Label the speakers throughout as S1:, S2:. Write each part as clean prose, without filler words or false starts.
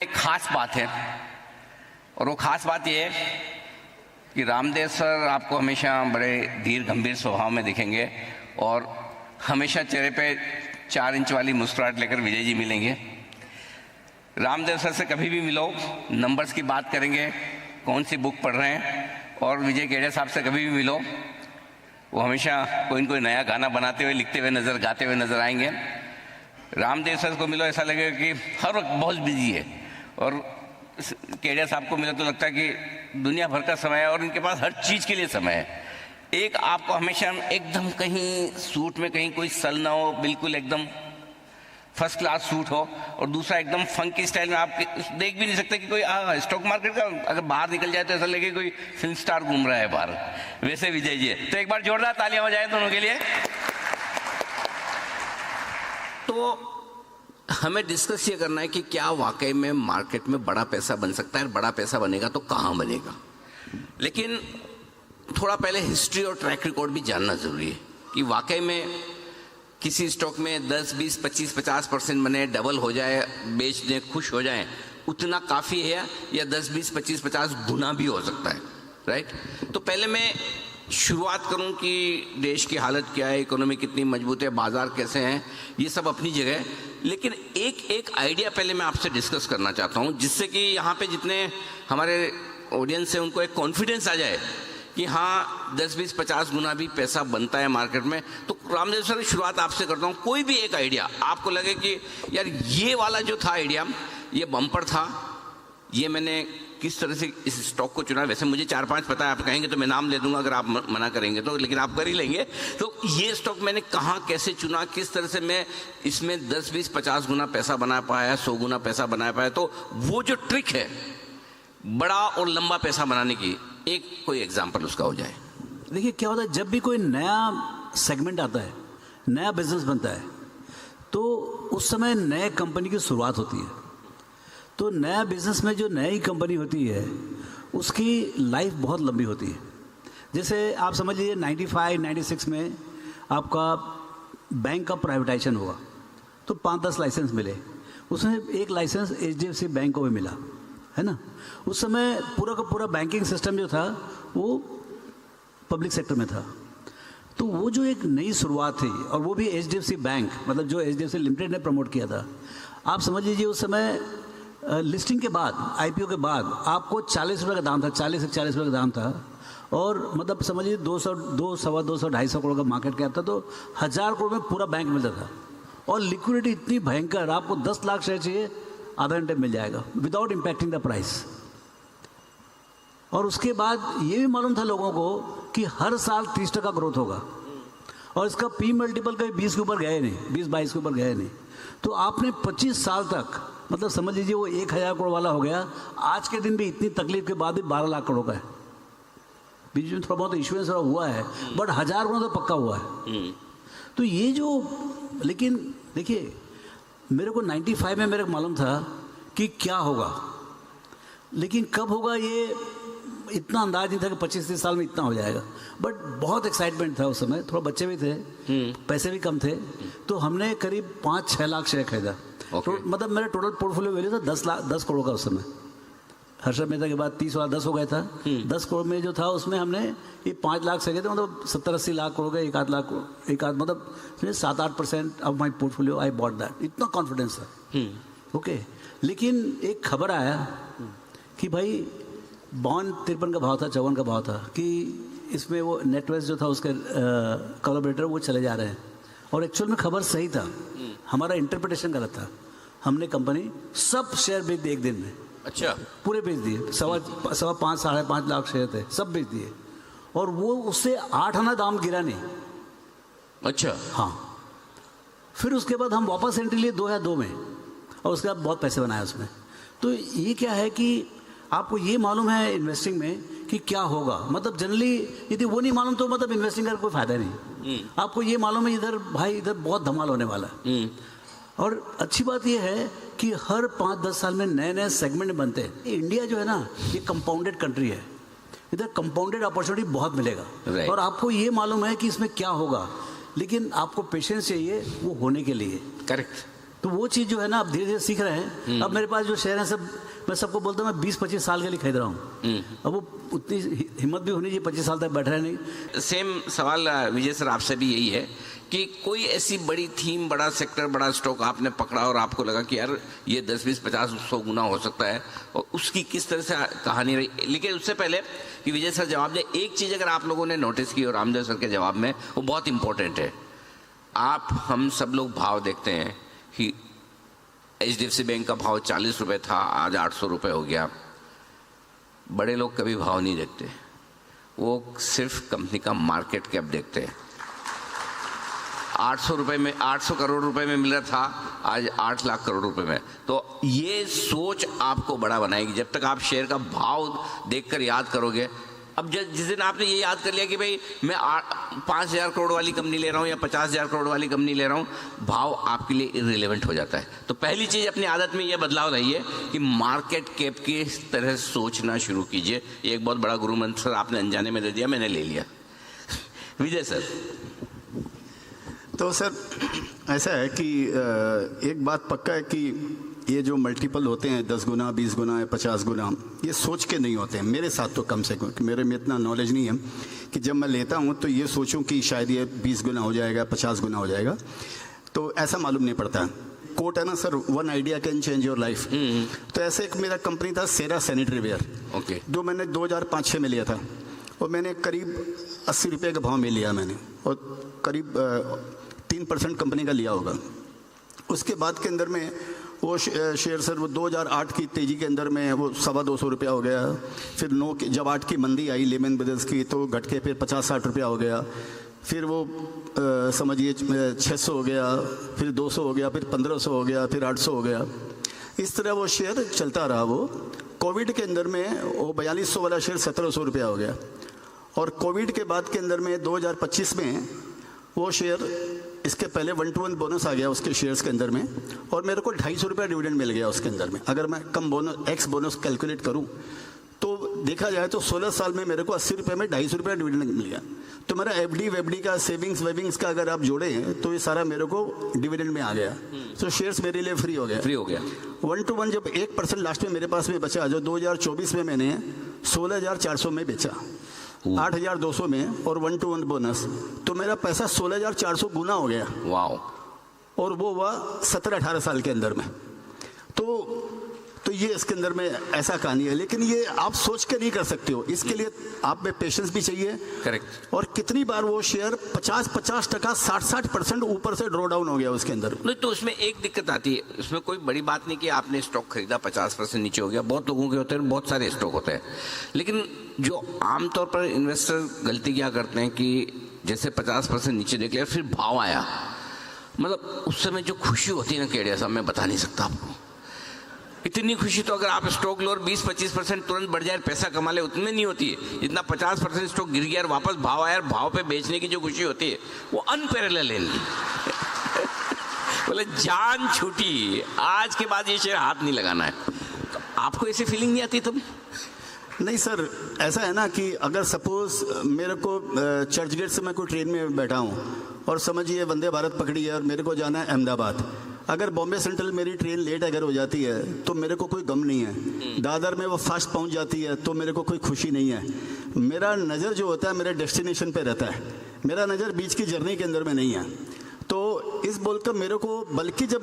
S1: एक खास बात है और वो खास बात ये है कि रामदेव सर आपको हमेशा बड़े धीर गंभीर स्वभाव में दिखेंगे और हमेशा चेहरे पे 4 इंच वाली मुस्कुराहट लेकर विजय जी मिलेंगे। रामदेव सर से कभी भी मिलो नंबर्स की बात करेंगे, कौन सी बुक पढ़ रहे हैं, और विजय केडिया साहब से कभी भी मिलो वो हमेशा कोई न कोई नया गाना बनाते हुए, लिखते हुए नज़र, गाते हुए नज़र आएंगे। रामदेव सर को मिलो ऐसा लगेगा कि हर वक्त बहुत बिजी है, और केडिया साहब को मिले तो लगता है कि दुनिया भर का समय है और इनके पास हर चीज़ के लिए समय है। एक आपको हमेशा एकदम कहीं सूट में कहीं कोई सल ना हो, बिल्कुल एकदम फर्स्ट क्लास सूट हो, और दूसरा एकदम फंकी स्टाइल में आप देख भी नहीं सकते कि कोई स्टॉक मार्केट का अगर बाहर निकल जाए तो ऐसा लगे कोई फिल्म स्टार घूम रहा है बाहर, वैसे विजय जी है। तो एक बार जोरदार तालियां हो जाए दोनों के लिए। तो हमें डिस्कस ये करना है कि क्या वाकई में मार्केट में बड़ा पैसा बन सकता है, बड़ा पैसा बनेगा तो कहाँ बनेगा। लेकिन थोड़ा पहले हिस्ट्री और ट्रैक रिकॉर्ड भी जानना जरूरी है कि वाकई में किसी स्टॉक में 10, 20, 25, 50% बने, डबल हो जाए, बेचने खुश हो जाए, उतना काफ़ी है या 10, 20, 25, 50 गुना भी हो सकता है, राइट। तो पहले मैं शुरुआत करूं कि देश की हालत क्या है, इकोनॉमी कितनी मजबूत है, बाजार कैसे हैं, ये सब अपनी जगह है। लेकिन एक आइडिया पहले मैं आपसे डिस्कस करना चाहता हूं, जिससे कि यहाँ पे जितने हमारे ऑडियंस है उनको एक कॉन्फिडेंस आ जाए कि हाँ 10, 20, 50 गुना भी पैसा बनता है मार्केट में। तो रामदेव सर शुरुआत आपसे करता हूँ, कोई भी एक आइडिया आपको लगे कि यार ये वाला जो था आइडिया, ये बम्पर था, ये मैंने किस तरह से इस स्टॉक को चुना। वैसे मुझे 4-5 पता है, आप कहेंगे तो मैं नाम ले दूंगा अगर आप मना करेंगे तो, लेकिन आप कर ही लेंगे। तो ये स्टॉक मैंने कहाँ कैसे चुना, किस तरह से मैं इसमें 10, 20, 50 गुना पैसा बना पाया, 100 गुना पैसा बना पाया। तो वो जो ट्रिक है बड़ा और लंबा पैसा बनाने की, एक कोई एग्जाम्पल उसका हो जाए।
S2: देखिए क्या होता है, जब भी कोई नया सेगमेंट आता है, नया बिजनेस बनता है, तो उस समय नए कंपनी की शुरुआत होती है। तो नया बिजनेस में जो नई कंपनी होती है उसकी लाइफ बहुत लंबी होती है। जैसे आप समझ लीजिए 95, 96 में आपका बैंक का प्राइवेटाइजेशन हुआ तो 5-10 लाइसेंस मिले, उसमें एक लाइसेंस HDFC बैंक को भी मिला, है ना। उस समय पूरा का पूरा बैंकिंग सिस्टम जो था वो पब्लिक सेक्टर में था। तो वो जो एक नई शुरुआत थी, और वो भी HDFC बैंक, मतलब जो HDFC लिमिटेड ने प्रमोट किया था। आप समझ लीजिए उस समय लिस्टिंग के बाद, IPO के बाद आपको 40 रुपये का दाम था, 40 से 40 रुपये का दाम था, और मतलब समझिए 200, 200, 250 करोड़ का मार्केट कैप था। तो 1000 करोड़ में पूरा बैंक मिलता था, और लिक्विडिटी इतनी भयंकर, आपको 10 लाख शेयर चाहिए आधा घंटे मिल जाएगा विदाउट इम्पैक्टिंग द प्राइस। और उसके बाद ये भी मालूम था लोगों को कि हर साल 30% ग्रोथ होगा, और इसका P मल्टीपल कभी 20 के ऊपर गए नहीं, 20-22 के ऊपर गए नहीं। तो आपने 25 साल तक, मतलब समझ लीजिए वो 1000 करोड़ वाला हो गया। आज के दिन भी इतनी तकलीफ के बाद भी 12 लाख करोड़ का है। बीच में थोड़ा बहुत इश्यूएंस हुआ है, बट 1000 करोड़ तो पक्का हुआ है। तो ये जो, लेकिन देखिए मेरे को 95 में मेरे को मालूम था कि क्या होगा, लेकिन कब होगा ये इतना अंदाज नहीं था कि 25-30 साल में इतना हो जाएगा। बट बहुत एक्साइटमेंट था उस समय, थोड़ा बच्चे भी थे, पैसे भी कम थे। तो हमने करीब 5-6 लाख शेयर खरीदा। तो मतलब मेरा टोटल पोर्टफोलियो वैल्यू था 10 करोड़ का उस समय। हर्षद मेहता के बाद 30 वाला 10 हो गया था। 10 करोड़ में जो था उसमें हमने ये 5 लाख से गए थे, मतलब 70-80 लाख करोड़ गए, एक आध मतलब 7-8% of my portfolio I bought that. इतना कॉन्फिडेंस था। ओके, लेकिन एक खबर आया कि भाई बॉन्ड 53 का भाव था, 54 का भाव था, कि इसमें वो नेटवर्क जो था उसके कोलैबोरेटर वो चले जा रहे हैं। और एक्चुअल में खबर सही था, हमारा इंटरप्रिटेशन गलत था। हमने कंपनी सब शेयर बेच दिए एक दिन में।
S1: अच्छा,
S2: पूरे बेच दिए, 5.25 साढ़े 5 लाख शेयर थे, सब बेच दिए। और वो उससे 8 आना दाम गिरा नहीं।
S1: अच्छा,
S2: हाँ। फिर उसके बाद हम वापस एंट्री लिए 2002 में, और उसके बाद बहुत पैसे बनाए उसमें। तो ये क्या है कि आपको ये मालूम है इन्वेस्टिंग में कि क्या होगा। मतलब जनरली यदि वो नहीं मालूम तो मतलब इन्वेस्टिंग का कोई फायदा नहीं। आपको ये मालूम है इधर भाई इधर बहुत धमाल होने वाला है। और अच्छी बात ये है कि हर 5-10 साल में नए नए सेगमेंट बनते हैं। इंडिया जो है ना, ये कंपाउंडेड कंट्री है, इधर कंपाउंडेड अपॉर्चुनिटी बहुत मिलेगा। और आपको ये मालूम है कि इसमें क्या होगा, लेकिन आपको पेशेंस चाहिए वो होने के लिए।
S1: करेक्ट।
S2: तो वो चीज़ जो है ना, आप धीरे धीरे सीख रहे हैं। अब मेरे पास जो शेयर हैं सब, मैं सबको बोलता हूँ मैं 20-25 साल के लिए खरीद रहा हूँ। अब वो उतनी हिम्मत भी होनी चाहिए, 25 साल तक बैठ रहे नहीं।
S1: सेम सवाल विजय सर आपसे भी यही है कि कोई ऐसी बड़ी थीम, बड़ा सेक्टर, बड़ा स्टॉक आपने पकड़ा और आपको लगा कि यार ये 10, 20, 50, 100 गुना हो सकता है, और उसकी किस तरह से कहानी रही। लेकिन उससे पहले कि विजय सर जवाब दे, एक चीज़ अगर आप लोगों ने नोटिस की और रामदेव सर के जवाब में, वो बहुत इंपॉर्टेंट है। आप हम सब लोग भाव देखते हैं कि HDFC बैंक का भाव 40 रुपये था, आज 800 रुपये हो गया। बड़े लोग कभी भाव नहीं देखते, वो सिर्फ कंपनी का मार्केट कैप देखते हैं। 800 रुपये में, 800 करोड़ रुपए में मिल रहा था, आज 8 लाख करोड़ रुपए में। तो ये सोच आपको बड़ा बनाएगी। जब तक आप शेयर का भाव देखकर याद करोगे, अब जिस दिन आपने ये याद कर लिया कि भाई मैं 5,000 करोड़ वाली कंपनी ले रहा हूँ या 50,000 करोड़ वाली कंपनी ले रहा हूँ, भाव आपके लिए इररिलेवेंट हो जाता है। तो पहली चीज़ अपनी आदत में ये बदलाव लाइए कि मार्केट कैप की तरह सोचना शुरू कीजिए। ये एक बहुत बड़ा गुरु मंत्र आपने अनजाने में दे दिया, मैंने ले लिया। विजय सर।
S3: तो सर ऐसा है कि एक बात पक्का है कि ये जो मल्टीपल होते हैं 10 गुना, 20 गुना या 50 गुना, ये सोच के नहीं होते हैं। मेरे साथ तो कम से कम, मेरे में इतना नॉलेज नहीं है कि जब मैं लेता हूँ तो ये सोचूं कि शायद ये 20 गुना हो जाएगा, 50 गुना हो जाएगा, तो ऐसा मालूम नहीं पड़ता। कोट है ना sir, 1 idea can change your life. तो ऐसे एक मेरा कंपनी था सेरा सैनिटरी वेयर,
S1: ओके,
S3: जो मैंने 2005-06 में लिया था, और मैंने करीब 80 रुपये का भाव में लिया मैंने, और करीब 3% कंपनी का लिया होगा। उसके बाद के अंदर में वो शेयर सर वो 2008 की तेज़ी के अंदर में वो 225 रुपया हो गया। फिर जब 8 की मंदी आई लेमन ब्रदर्स की, तो घट के फिर 50-60 रुपया हो गया। फिर वो समझिए 600 हो गया, फिर 200 हो गया, फिर 1500 हो गया, फिर 800 हो गया। इस तरह वो शेयर चलता रहा। वो कोविड के अंदर में वो 4200 वाला शेयर 1700 रुपया हो गया। और कोविड के बाद के अंदर में 2025 में वो शेयर, इसके पहले 1-to-1 बोनस आ गया उसके शेयर्स के अंदर में, और मेरे को 250 रुपया डिविडेंड मिल गया उसके अंदर में। अगर मैं कम बोनस, एक्स बोनस कैलकुलेट करूं तो देखा जाए तो 16 साल में मेरे को 80 रुपये में 250 रुपया डिविडेंड मिल गया। तो मेरा FD का, सेविंग्स वेविंग्स का अगर आप जोड़े तो ये सारा मेरे को डिविडेंड में आ गया। तो शेयर्स मेरे लिए फ्री हो गया। 1-to-1 जब 1% लास्ट में मेरे पास में बचा, जो 2024 में मैंने 16,400 में बेचा, 8,200 में, और 1-to-1 बोनस, तो मेरा पैसा 16,400 गुना हो गया।
S1: वाओ।
S3: और वो हुआ 17-18 साल के अंदर में। तो ये इसके अंदर में ऐसा कहानी है। लेकिन ये आप सोच के नहीं कर सकते हो, इसके लिए आप में पेशेंस भी चाहिए।
S1: करेक्ट।
S3: और कितनी बार वो शेयर 50-50%, 60% ऊपर से ड्रॉ डाउन हो गया उसके अंदर।
S1: नहीं, तो उसमें एक दिक्कत आती है, उसमें कोई बड़ी बात नहीं कि आपने स्टॉक खरीदा 50% नीचे हो गया। बहुत लोगों के होते हैं, बहुत सारे स्टॉक होते हैं। लेकिन जो आमतौर पर इन्वेस्टर गलती क्या करते हैं कि जैसे 50% नीचे देख लिया, फिर भाव आया, मतलब उस समय जो खुशी होती है ना केडिया साहब, मैं बता नहीं सकता आपको। इतनी खुशी तो अगर आप स्टॉक लो और 20-25% तुरंत बढ़ जाए, पैसा कमा ले, उतने नहीं होती है जितना 50% स्टॉक गिर गया और वापस भाव आया और भाव पे बेचने की जो खुशी होती है वो अनपैरेलल है। बोले जान छूटी, आज के बाद ये शेयर हाथ नहीं लगाना है। तो आपको ऐसी फीलिंग नहीं आती तब?
S3: नहीं सर, ऐसा है ना कि अगर सपोज मेरे को चर्च गेट से मैं कोई ट्रेन में बैठा हूँ और समझिए वंदे भारत पकड़ी है और मेरे को जाना है अहमदाबाद। अगर बॉम्बे सेंट्रल मेरी ट्रेन लेट अगर हो जाती है तो मेरे को कोई गम नहीं है। दादर में वो फास्ट पहुंच जाती है तो मेरे को कोई खुशी नहीं है। मेरा नज़र जो होता है मेरे डेस्टिनेशन पे रहता है, मेरा नज़र बीच की जर्नी के अंदर में नहीं है। तो इस बोलकर मेरे को, बल्कि जब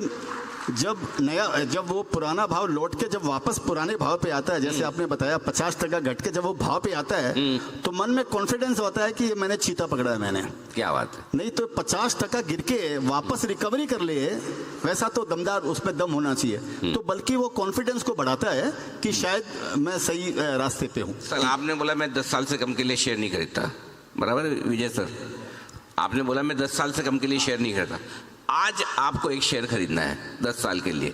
S3: वो पुराना भाव लौट के जब वापस पुराने भाव पे आता है, जैसे आपने बताया 50% घट के जब वो भाव पे आता है, तो मन में कॉन्फिडेंस होता है कि ये मैंने चीता पकड़ा है मैंने।
S1: क्या बात है।
S3: नहीं तो 50% गिर के वापस रिकवरी कर ले, वैसा तो दमदार उसमें दम होना चाहिए। तो बल्कि वो कॉन्फिडेंस को बढ़ाता है कि शायद मैं सही रास्ते पे हूँ।
S1: सर आपने बोला मैं 10 साल से कम के लिए शेयर नहीं खरीदता, बराबर है विजय सर? आपने बोला मैं 10 साल से कम के लिए शेयर नहीं खरीदता। आज आपको एक शेयर खरीदना है 10 साल के लिए,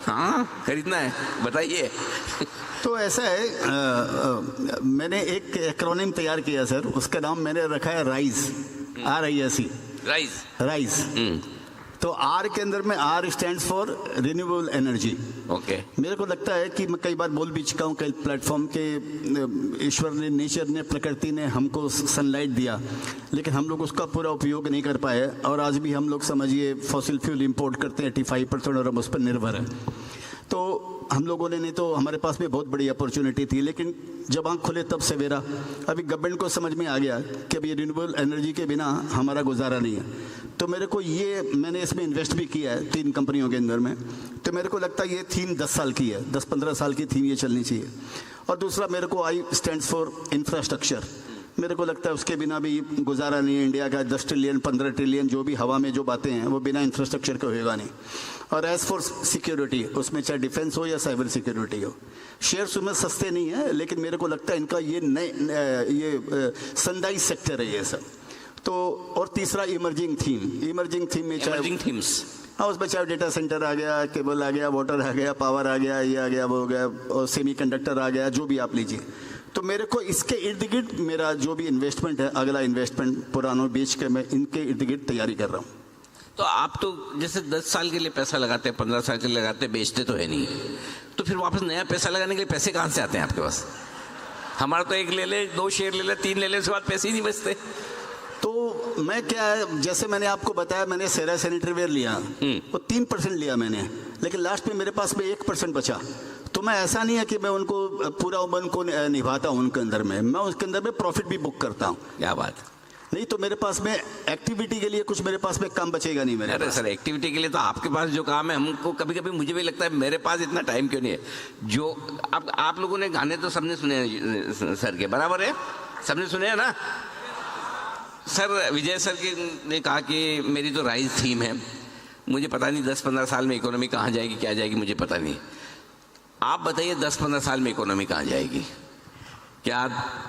S1: हाँ खरीदना है, बताइए।
S3: तो ऐसा है, मैंने एक एक्रोनिम तैयार किया सर, उसका नाम मैंने रखा है राइज, RISE,
S1: राइज।
S3: राइज। तो आर के अंदर में R stands for renewable energy.
S1: Okay.
S3: मेरे को लगता है कि मैं कई बार बोल भी चुका हूँ कई प्लेटफॉर्म के, ईश्वर ने, नेचर ने, प्रकृति ने हमको सनलाइट दिया, लेकिन हम लोग उसका पूरा उपयोग नहीं कर पाए और आज भी हम लोग समझिए फॉसिल फ्यूल इंपोर्ट करते हैं 85% और हम उस पर निर्भर हैं। तो हम लोगों ने, नहीं तो हमारे पास में बहुत बड़ी अपॉर्चुनिटी थी, लेकिन जब आँख खुले तब सवेरा। अभी गवर्नमेंट को समझ में आ गया कि अभी रिन्यूएबल एनर्जी के बिना हमारा गुजारा नहीं है। तो मेरे को ये, मैंने इसमें इन्वेस्ट भी किया है 3 कंपनियों के अंदर में। तो मेरे को लगता है ये थीम 10 साल की है, 10-15 साल की थीम ये चलनी चाहिए। और दूसरा मेरे को आई स्टैंड्स फॉर इंफ्रास्ट्रक्चर। मेरे को लगता है उसके बिना भी गुजारा नहीं है। इंडिया का 10 ट्रिलियन 15 ट्रिलियन जो भी हवा में जो बातें हैं वो बिना इंफ्रास्ट्रक्चर के होएगा नहीं। और एज फॉर सिक्योरिटी, उसमें चाहे डिफेंस हो या साइबर सिक्योरिटी हो, शेयर्स उसमें सस्ते नहीं है, लेकिन मेरे को लगता है इनका ये ये सनदाई सेक्टर है ये सब। तो और तीसरा इमर्जिंग थीम में चाहे
S1: इमर्जिंग थीम्स,
S3: हाँ, उसमें चाहे डेटा सेंटर आ गया, केबल आ गया, वाटर आ गया, पावर आ गया, ये आ गया, वो हो गया, और सेमीकंडक्टर आ गया, जो भी आप लीजिए। तो मेरे को इसके इर्द गिर्द मेरा जो भी इन्वेस्टमेंट है, अगला इन्वेस्टमेंट पुरानों बेच के मैं इनके इर्द गिर्द तैयारी कर रहा हूँ।
S1: तो आप तो जैसे 10 साल के लिए पैसा लगाते हैं, 15 साल के लिए लगाते हैं, बेचते तो है नहीं, तो फिर वापस नया पैसा लगाने के लिए पैसे कहाँ से आते हैं आपके पास? हमारा तो 1 ले ले, 2 शेयर ले ले, 3 ले ले, उसके बाद पैसे ही नहीं बचते।
S3: तो मैं क्या है, जैसे मैंने आपको बताया, मैंने सेरा सैनिटरी वेयर लिया, वो 3% लिया मैंने, लेकिन लास्ट में मेरे पास में 1% बचा। तो मैं, ऐसा नहीं है कि मैं उनको पूरा उनको निभाता हूँ, उनके अंदर में मैं उसके अंदर में प्रॉफिट भी बुक करता हूँ।
S1: क्या बात,
S3: नहीं तो मेरे पास में एक्टिविटी के लिए कुछ मेरे पास में काम बचेगा नहीं मेरे।
S1: अरे सर, एक्टिविटी के लिए तो आपके पास जो काम है, हमको कभी कभी मुझे भी लगता है मेरे पास इतना टाइम क्यों नहीं है। जो आप लोगों ने गाने तो सबने सुने हैं सर के, बराबर है, सबने सुने हैं ना सर? विजय सर ने कहा कि मेरी तो राइज थीम है, मुझे पता नहीं 10-15 साल में इकोनॉमी कहाँ जाएगी, क्या जाएगी, मुझे पता नहीं। आप बताइए 10-15 साल में इकोनॉमी कहाँ जाएगी? क्या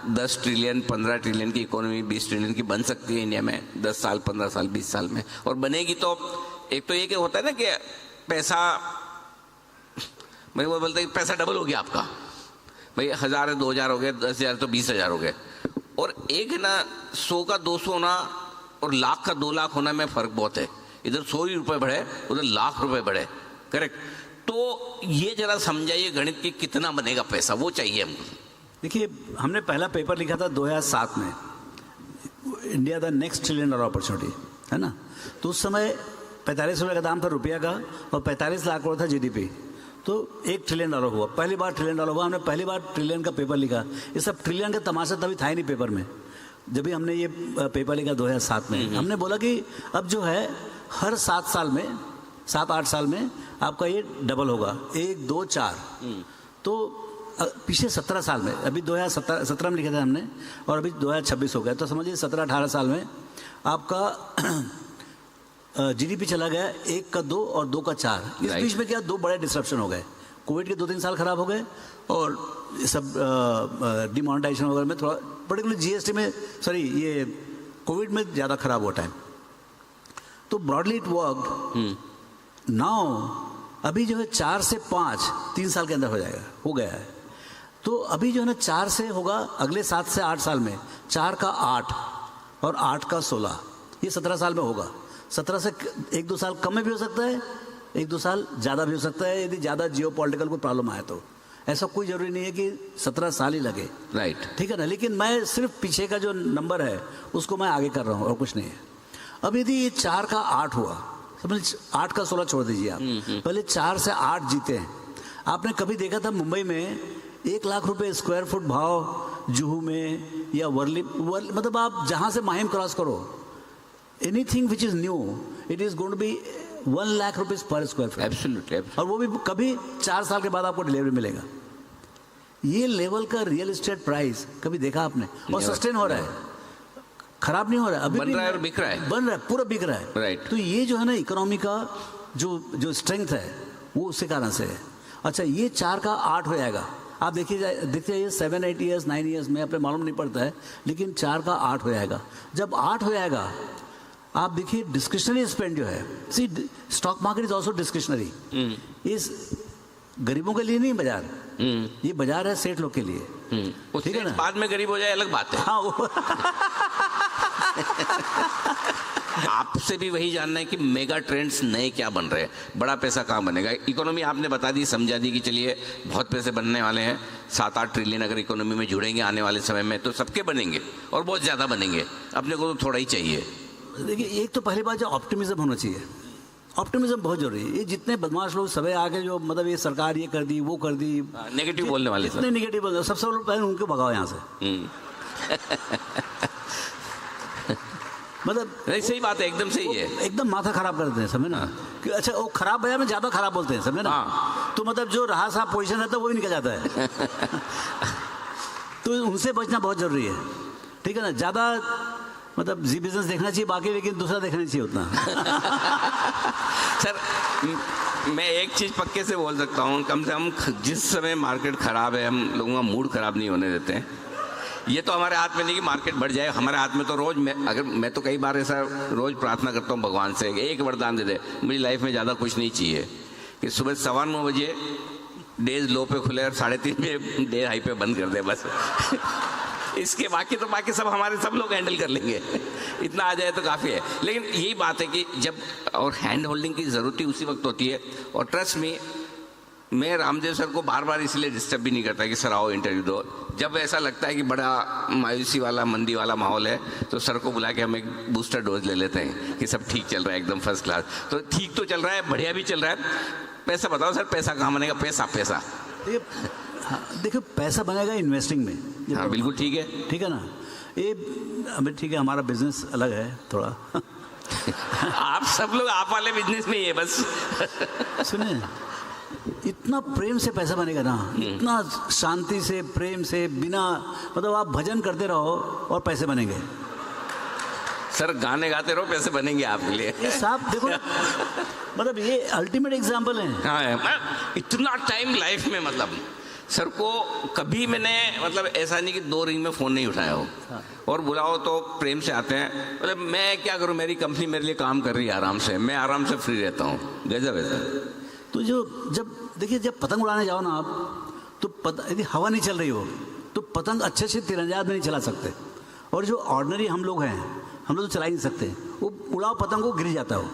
S1: 10 ट्रिलियन 15 ट्रिलियन की इकोनॉमी 20 ट्रिलियन की बन सकती है इंडिया में 10 साल 15 साल 20 साल में? और बनेगी तो एक तो ये कि होता है ना कि पैसा, मैं वो बोलता है पैसा डबल हो गया आपका, भाई 1000 है 2000 हो गए, 10,000 तो 20,000 हो गए। और एक है ना 100 का 200 होना और लाख का 2 लाख होना में फ़र्क बहुत है। इधर 100 ही रुपये बढ़े, उधर लाख रुपए बढ़े, करेक्ट? तो ये जरा समझाइए गणित की, कितना बनेगा पैसा, वो चाहिए हमको।
S2: देखिए, हमने पहला पेपर लिखा था 2007 में, India the next trillion dollar opportunity, है ना? तो उस समय 45 रुपये का दाम था रुपया का, और 45 लाख करोड़ था जीडीपी। तो 1 ट्रिलियन डॉलर हुआ, पहली बार ट्रिलियन डॉलर हुआ। हमने पहली बार ट्रिलियन का पेपर लिखा। ये सब ट्रिलियन का तमाशा तभी था ही नहीं पेपर में। जब भी हमने ये पेपर लिखा 2007 में, हमने बोला कि अब जो है हर 7 साल में, 7-8 साल में आपका ये डबल होगा, 1 2 4। तो पिछले 17 साल में, अभी 2017 में लिखा था हमने, और अभी 2026 हो गया, तो समझिए 17-18 साल में आपका जीडीपी चला गया 1 का 2 और 2 का 4। इस बीच में क्या 2 बड़े डिसरप्शन हो गए। कोविड के 2-3 साल खराब हो गए, और ये सब डिमोनेटाइजेशन वगैरह में थोड़ा, पर्टिकुलर जीएसटी में, सॉरी ये कोविड में ज़्यादा खराब हुआ टाइम। तो ब्रॉडली इट वर्कड। नाउ अभी जो है 4 से 5 3 साल के अंदर हो जाएगा, हो गया है। तो अभी जो है ना 4 से होगा अगले 7 से 8 साल में, 4 का 8 और 8 का 16, ये 17 साल में होगा। 17 से 1-2 साल कम में भी हो सकता है, 1-2 साल ज़्यादा भी हो सकता है, यदि ज़्यादा जियोपॉलिटिकल कोई प्रॉब्लम आए तो। ऐसा कोई ज़रूरी नहीं है कि 17 साल ही लगे,
S1: राइट? ठीक
S2: है ना? लेकिन मैं सिर्फ पीछे का जो नंबर है उसको मैं आगे कर रहा हूँ, और कुछ नहीं है। अब यदि ये 4 का 8 हुआ, समझ 8 का 16 छोड़ दीजिए आप, पहले 4 से 8 जीते हैं। आपने कभी देखा था मुंबई में 1 लाख रुपए स्क्वायर फुट भाव जुहू में, या वर्ली, मतलब आप जहाँ से माहिम क्रॉस करो, anything which is new, it is going to be 1 lakh rupees per square foot.
S1: Absolutely.
S2: और वो भी कभी 4 साल के बाद आपको डिलीवरी मिलेगा। ये लेवल का रियल एस्टेट प्राइस कभी देखा आपने? और सस्टेन हो रहा है, खराब नहीं हो रहा है, अभी
S1: बन रहा है और बिक रहा है,
S2: बन रहा है, पूरा बिक रहा है,
S1: राइट?
S2: तो ये जो है ना इकोनॉमी का जो स्ट्रेंथ है वो उसी कारण से है। अच्छा, ये 4 का 8 हो जाएगा, आप देखिए, देखते जाइए 7-8 ईयर्स 9 ईयर्स में, अपने मालूम नहीं पड़ता है, लेकिन 4 का 8 हो जाएगा। जब 8 हो जाएगा, आप देखिए डिस्क्रिशनरी स्पेंड जो है, see stock market is also discretionary. इस गरीबों के लिए नहीं बाजार, ये बाजार है सेठ लोग के लिए, ठीक है ना?
S1: बाद में गरीब हो जाए अलग बात है।
S2: हाँ,
S1: आपसे भी वही जानना है कि मेगा ट्रेंड्स नए क्या बन रहे हैं, बड़ा पैसा कहाँ बनेगा। इकोनॉमी आपने बता दी, समझा दी कि चलिए बहुत पैसे बनने वाले हैं, 7-8 ट्रिलियन अगर इकोनॉमी में जुड़ेंगे आने वाले समय में तो सबके बनेंगे और बहुत ज़्यादा बनेंगे, अपने को तो थोड़ा ही चाहिए।
S2: देखिए, एक तो पहली बात जो ऑप्टिमिज्म होना चाहिए, ऑप्टिमिज्म बहुत जरूरी है। ये जितने बदमाश लोग सबे आके जो मतलब ये सरकार ये कर दी वो कर दी,
S1: नेगेटिव बोलने वाले
S2: इतने नेगेटिव बोल रहे, सबसे पहले उनको भगाओ यहाँ से। मतलब
S1: नहीं, सही बात है, एकदम सही है।
S2: एकदम माथा खराब कर देते हैं, समझे ना। कि अच्छा वो खराब भैया में ज़्यादा खराब बोलते हैं, समझे ना। तो मतलब जो रहा साहब पोजीशन रहता है वो ही निकल जाता है। तो उनसे बचना बहुत जरूरी है, ठीक है ना। ज़्यादा मतलब जी बिजनेस देखना चाहिए बाकी, लेकिन दूसरा देखना चाहिए उतना।
S1: सर मैं एक चीज़ पक्के से बोल सकता हूँ, कम से कम जिस समय मार्केट ख़राब है हम लोगों का मूड ख़राब नहीं होने देते हैं। ये तो हमारे हाथ में नहीं कि मार्केट बढ़ जाए, हमारे हाथ में तो रोज़ मैं तो कई बार ऐसा रोज़ प्रार्थना करता हूँ भगवान से, एक वरदान दे दे, मुझे लाइफ में ज़्यादा कुछ नहीं चाहिए कि सुबह 9:15 बजे डेज लो पे खुले और 3:30 पे डे हाई पे बंद कर दे बस। इसके बाकी सब हमारे सब लोग हैंडल कर लेंगे, इतना आ जाए तो काफ़ी है। लेकिन यही बात है कि जब और हैंड होल्डिंग की ज़रूरत ही उसी वक्त होती है। और ट्रस्ट में मैं रामदेव सर को बार बार इसलिए डिस्टर्ब भी नहीं करता कि सर आओ इंटरव्यू दो। जब ऐसा लगता है कि बड़ा मायूसी वाला मंदी वाला माहौल है तो सर को बुला के हम एक बूस्टर डोज ले लेते हैं कि सब ठीक चल रहा है, एकदम फर्स्ट क्लास। तो ठीक तो चल रहा है, बढ़िया भी चल रहा है। पैसा बताओ सर, पैसा कहाँ बनेगा? पैसा
S2: देखो पैसा बनेगा इन्वेस्टिंग में।
S1: हाँ बिल्कुल ठीक है,
S2: ठीक है ना। ये अभी ठीक है, हमारा बिजनेस अलग है थोड़ा।
S1: आप सब लोग आप वाले बिजनेस में ही है बस।
S2: सुने, इतना प्रेम से पैसा बनेगा ना, इतना शांति से प्रेम से, बिना मतलब आप भजन करते रहो और पैसे बनेंगे।
S1: सर गाने गाते रहो, पैसे बनेंगे आपके लिए।
S2: ये साहब देखो ना, मतलब ये अल्टीमेट एग्जाम्पल है।
S1: हाँ, इतना टाइम लाइफ में मतलब सर को कभी मैंने मतलब ऐसा नहीं कि 2 रिंग में फ़ोन नहीं उठाया हो। और बुलाओ तो प्रेम से आते हैं। मतलब मैं क्या करूं, मेरी कंपनी मेरे लिए काम कर रही है आराम से, मैं आराम से फ्री रहता हूँ, गजब है सर।
S2: तो जब देखिए जब पतंग उड़ाने जाओ ना आप, तो यदि हवा नहीं चल रही हो तो पतंग अच्छे से तीरंदाज में नहीं चला सकते। और जो ऑर्डिनरी हम लोग हैं, हम लोग तो चला ही नहीं सकते। वो उड़ाओ पतंग को गिर जाता हो।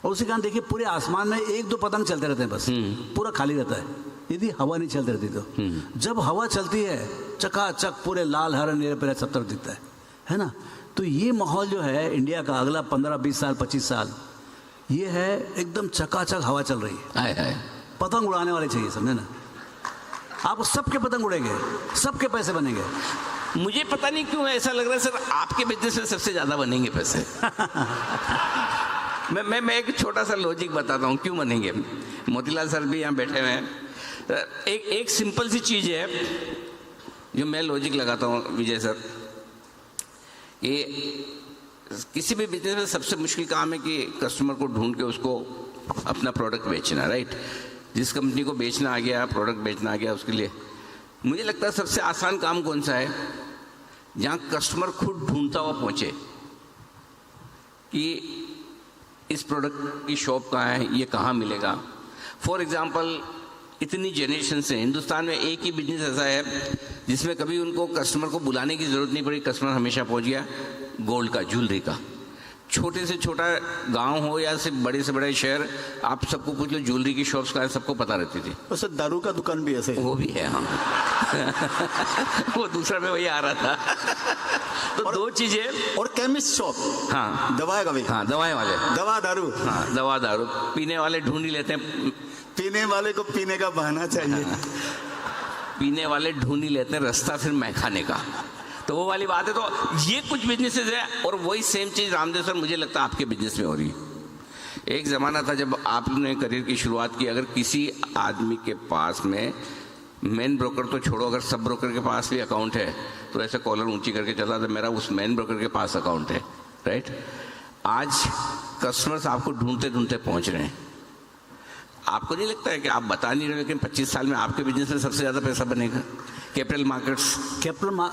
S2: और उसी कारण देखिए पूरे आसमान में 1-2 पतंग चलते रहते हैं बस, पूरा खाली रहता है यदि हवा नहीं चलती रहती तो। जब हवा चलती है चकाचक पूरे लाल हरा नीले पीले सब तरफ दिखता है ना। तो ये माहौल जो है इंडिया का अगला 15-20 साल 25 साल, ये है एकदम चकाचक हवा चल रही है। पतंग उड़ाने वाले चाहिए, समझे ना। आप सबके पतंग उड़ेंगे, सबके पैसे बनेंगे।
S1: मुझे पता नहीं क्यों ऐसा लग रहा है सर आपके बिजनेस में सबसे ज़्यादा बनेंगे पैसे। मैं एक छोटा सा लॉजिक बताता हूँ क्यों बनेंगे। मोतीलाल सर भी यहाँ बैठे हुए हैं। एक सिंपल सी चीज़ है जो मैं लॉजिक लगाता हूँ विजय सर, कि किसी भी बिजनेस में सबसे मुश्किल काम है कि कस्टमर को ढूंढ के उसको अपना प्रोडक्ट बेचना, राइट। जिस कंपनी को बेचना आ गया, प्रोडक्ट बेचना आ गया, उसके लिए मुझे लगता है सबसे आसान काम कौन सा है, जहाँ कस्टमर खुद ढूंढता हुआ पहुँचे कि इस प्रोडक्ट की शॉप कहाँ है, ये कहाँ मिलेगा। फॉर एग्जाम्पल इतनी जनरेशन से हिंदुस्तान में एक ही बिजनेस ऐसा है जिसमें कभी उनको कस्टमर को बुलाने की ज़रूरत नहीं पड़ी, कस्टमर हमेशा पहुंच गया। गोल्ड का, ज्वेलरी का। छोटे से छोटा गांव हो या सिर्फ बड़े से बड़े शहर, आप सबको पूछ लो ज्वेलरी की शॉप्स का सबको पता रहती थी।
S3: और सर दारू का दुकान भी ऐसे
S1: वो भी है, हाँ। वो दूसरा में वही आ रहा था। तो 2 चीजें।
S3: और केमिस्ट शॉप,
S1: हाँ
S3: दवाई का भी,
S1: हाँ दवाएं वाले,
S3: दवा दारू,
S1: हाँ दवा दारू। पीने वाले ढूंढ ही लेते हैं,
S3: पीने वाले को पीने का बहाना चाहिए।
S1: पीने वाले ढूंढ ही लेते हैं रास्ता फिर मैं खाने का। तो वो वाली बात है। तो ये कुछ बिजनेसेस है और वही सेम चीज़ रामदेव सर मुझे लगता है आपके बिजनेस में हो रही है। एक ज़माना था जब आपने करियर की शुरुआत की, अगर किसी आदमी के पास में मेन ब्रोकर तो छोड़ो, अगर सब ब्रोकर के पास भी अकाउंट है तो ऐसे कॉलर ऊंची करके चला था, मेरा उस मेन ब्रोकर के पास अकाउंट है, राइट। आज कस्टमर्स आपको ढूंढते ढूंढते पहुंच रहे हैं। आपको नहीं लगता है कि आप बता नहीं रहे, लेकिन 25 साल में आपके बिजनेस में सबसे ज़्यादा पैसा बनेगा? कैपिटल मार्केट्स,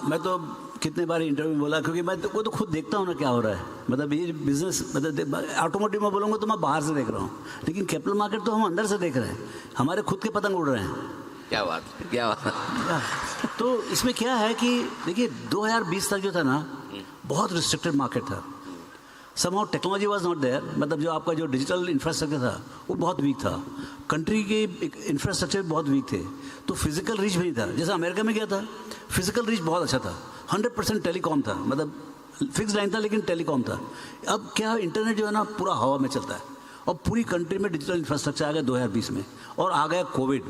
S2: मैं तो कितने बार इंटरव्यू में बोला, क्योंकि मैं वो तो खुद देखता हूँ ना क्या हो रहा है। मतलब ये बिजनेस, मतलब ऑटोमोटिव में बोलूँगा तो मैं बाहर से देख रहा हूँ, लेकिन कैपिटल मार्केट तो हम अंदर से देख रहे हैं। हमारे खुद के पतंग उड़ रहे हैं।
S1: क्या बात, क्या बात।
S2: तो इसमें क्या है कि देखिए 2020 तक जो था ना, बहुत रिस्ट्रिक्टेड मार्केट था। somehow technology was not there, मतलब जो आपका जो डिजिटल इंफ्रास्ट्रक्चर था वो बहुत वीक था, कंट्री के इंफ्रास्ट्रक्चर बहुत वीक थे, तो फिजिकल रीच भी नहीं था। जैसे अमेरिका में क्या था, फिजिकल रीच बहुत अच्छा था, 100% टेलीकॉम था, मतलब फिक्स लाइन था लेकिन टेलीकॉम था। अब क्या इंटरनेट जो है ना पूरा हवा में चलता है, और पूरी कंट्री में डिजिटल इंफ्रास्ट्रक्चर आ गया 2020 में, और आ गया कोविड।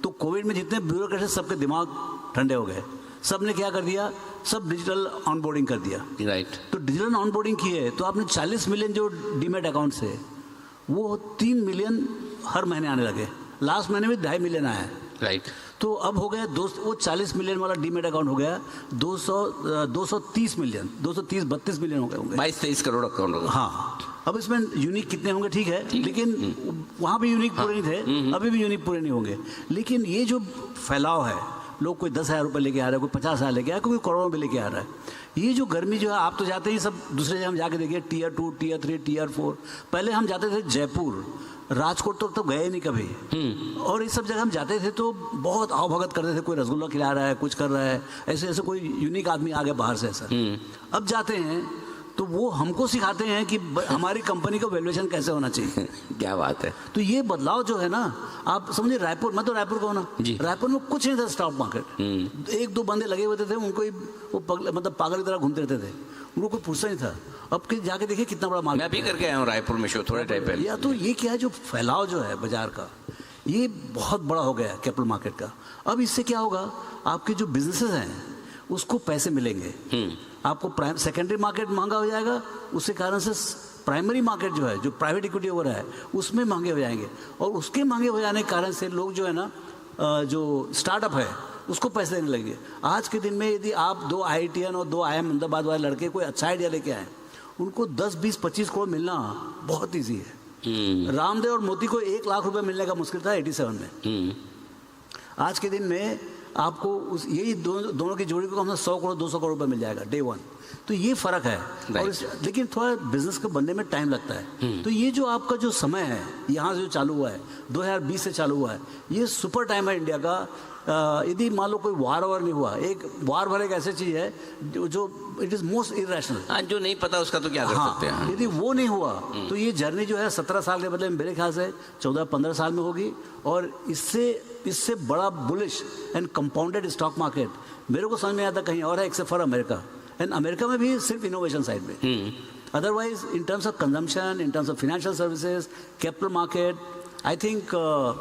S2: तो कोविड में जितने ब्यूरोक्रेट सबके दिमाग ठंडे हो गए, सब ने क्या कर दिया, सब डिजिटल ऑनबोर्डिंग कर दिया।
S1: राइट।
S2: तो डिजिटल ऑनबोर्डिंग की है तो आपने 40 मिलियन जो डीमेट अकाउंट से, वो 3 मिलियन हर महीने आने लगे। लास्ट महीने में 2.5 मिलियन आया है।
S1: राइट।
S2: तो अब हो गया वो 40 मिलियन वाला डीमेट अकाउंट हो गया 230 मिलियन, 32 मिलियन हो गए होंगे,
S1: 22-23 करोड़ अकाउंट होगा।
S2: हाँ। अब इसमें यूनिक कितने होंगे, ठीक है, लेकिन वहाँ भी यूनिक पूरे नहीं थे, अभी भी यूनिक पूरे नहीं होंगे। लेकिन ये जो फैलाव है, लोग कोई 10,000 रुपये लेके आ रहा है, कोई 50,000 लेके आ रहा है, कोई करोड़ों में लेके आ रहा है। ये जो गर्मी जो है, आप तो जाते ही सब दूसरे जगह हम जाके देखिए, Tier 2, Tier 3, Tier 4। पहले हम जाते थे जयपुर, राजकोट तो गए नहीं कभी, और इस सब जगह हम जाते थे तो बहुत आवभगत करते थे, कोई रसगुल्ला खिला रहा है, कुछ कर रहा है, ऐसे ऐसे कोई यूनिक आदमी आ गया बाहर से ऐसा। अब जाते हैं तो वो हमको सिखाते हैं कि हमारी कंपनी का वैल्यूएशन कैसे होना चाहिए।
S1: क्या बात है।
S2: तो ये बदलाव जो है ना, आप समझिए, रायपुर, मैं तो रायपुर का हूं ना, रायपुर में कुछ नहीं था स्टॉक मार्केट, 1-2 बंदे लगे हुए थे, उनको ही वो मतलब पागल की तरह घूमते रहते थे, उनको कोई पूछता नहीं था। अब जाके देखिए कितना बड़ा मार्केट।
S1: मैं भी करके आया हूँ रायपुर में शो थोड़े टाइम पहले।
S2: या तो ये क्या है, जो फैलाव जो है बाजार का, ये बहुत बड़ा हो गया है कैपिटल मार्केट का। अब इससे क्या होगा, आपके जो बिजनेसेस हैं उसको पैसे मिलेंगे, आपको सेकेंडरी मार्केट महंगा हो जाएगा, उसके कारण से प्राइमरी मार्केट जो है, जो प्राइवेट इक्विटी हो रहा है, उसमें महंगे हो जाएंगे, और उसके महंगे हो जाने के कारण से लोग जो है ना, जो स्टार्टअप है उसको पैसे देने लगे। आज के दिन में यदि आप 2 IITian और 2 IIM अहमदाबाद वाले लड़के कोई अच्छा आइडिया लेके आए, उनको 10, 20, 25 करोड़ मिलना बहुत ईजी है। रामदेव और मोदी को 1 लाख रुपए मिलने का मुश्किल था 87 में। आज के दिन में आपको यही दोनों की जोड़ी को हमने 100 करोड़ 200 करोड़ रुपए मिल जाएगा डे 1। तो ये फर्क है। और लेकिन थोड़ा बिजनेस को बनने में टाइम लगता है। तो ये जो आपका जो समय है, यहाँ से जो चालू हुआ है 2020 से चालू हुआ है, ये सुपर टाइम है इंडिया का। यदि मान लो कोई वार नहीं हुआ, एक वार एक ऐसी चीज है जो इट इज मोस्ट इरेशनल, जो नहीं पता उसका तो क्या कर सकते हैं। यदि वो नहीं हुआ तो ये जर्नी जो है 17 साल के बदले मेरे ख्याल से 14-15 साल में होगी। और इससे बड़ा bullish and compounded stock market मेरे को समझ में आता कहीं और है except for America. And America में भी सिर्फ इनोवेशन साइड में, otherwise in terms of consumption, in terms of financial services, capital market, I think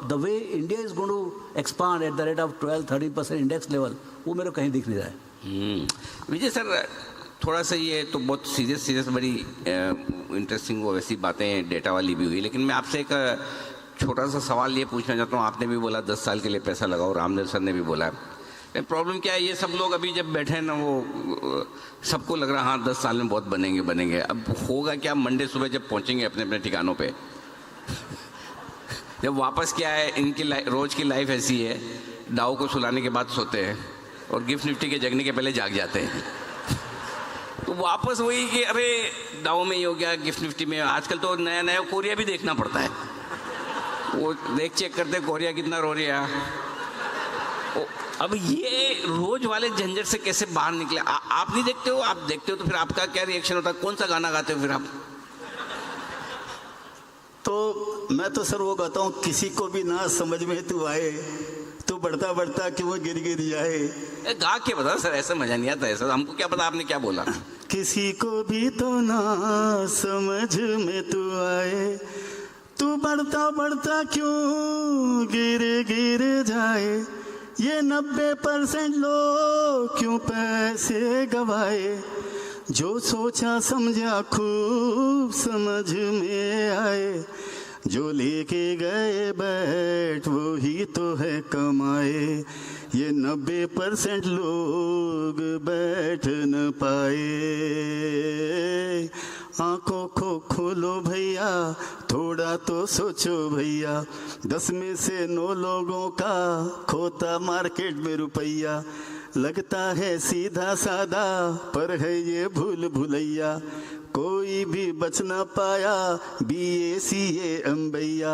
S2: the way India is going to expand at the rate of 12-13% index level, वो मेरे को कहीं दिख नहीं रहा है।
S1: विजय सर, थोड़ा सा ये तो बहुत सीरियस बड़ी इंटरेस्टिंग वो वैसी बातें डेटा वाली भी हुई, लेकिन मैं आपसे एक छोटा सा सवाल ये पूछना चाहता हूँ। आपने भी बोला 10 साल के लिए पैसा लगाओ, रामदेव सर ने भी बोला। प्रॉब्लम क्या है, ये सब लोग अभी जब बैठे हैं ना, वो सबको लग रहा हाँ 10 साल में बहुत बनेंगे। अब होगा क्या, मंडे सुबह जब पहुँचेंगे अपने अपने ठिकानों पे, जब वापस क्या है, इनकी रोज की लाइफ ऐसी है, डाउ को सुलाने के बाद सोते हैं और गिफ्ट निफ्टी के जगने के पहले जाग जाते हैं। तो वापस वही कि अरे डाउ में ही हो गया, गिफ्ट निफ्टी में। आजकल तो नया कोरिया भी देखना पड़ता है, वो चेक करते कोरिया कितना रो रहा है। अब ये रोज वाले झंझट से कैसे बाहर निकले? आप नहीं देखते हो? आप देखते हो तो फिर आपका क्या रिएक्शन होता है? कौन सा गाना गाते हो फिर आप?
S3: तो मैं तो सर वो कहता हूँ, किसी को भी ना समझ में तू आए, तू बढ़ता बढ़ता क्यों गिर जाए।
S1: गा के बता सर, ऐसा मजा नहीं आता। ऐसा हमको क्या पता आपने क्या बोला।
S3: किसी को भी तो ना समझ में तू आए, तू बढ़ता बढ़ता क्यों गिर जाए। ये 90% लोग क्यों पैसे गवाए, जो सोचा समझा खूब समझ में आए। जो लेके गए बैठ वो ही तो है कमाए, ये 90% लोग बैठ न पाए। आंखों को खोलो भैया, थोड़ा तो सोचो भैया, 10 में से 9 लोगों का खोता मार्केट में रुपया। लगता है सीधा साधा पर है ये भूल भुलैया, कोई भी बच ना पाया BACA अम्बैया।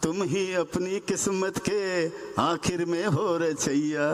S3: तुम ही अपनी किस्मत के आखिर में हो रचैया।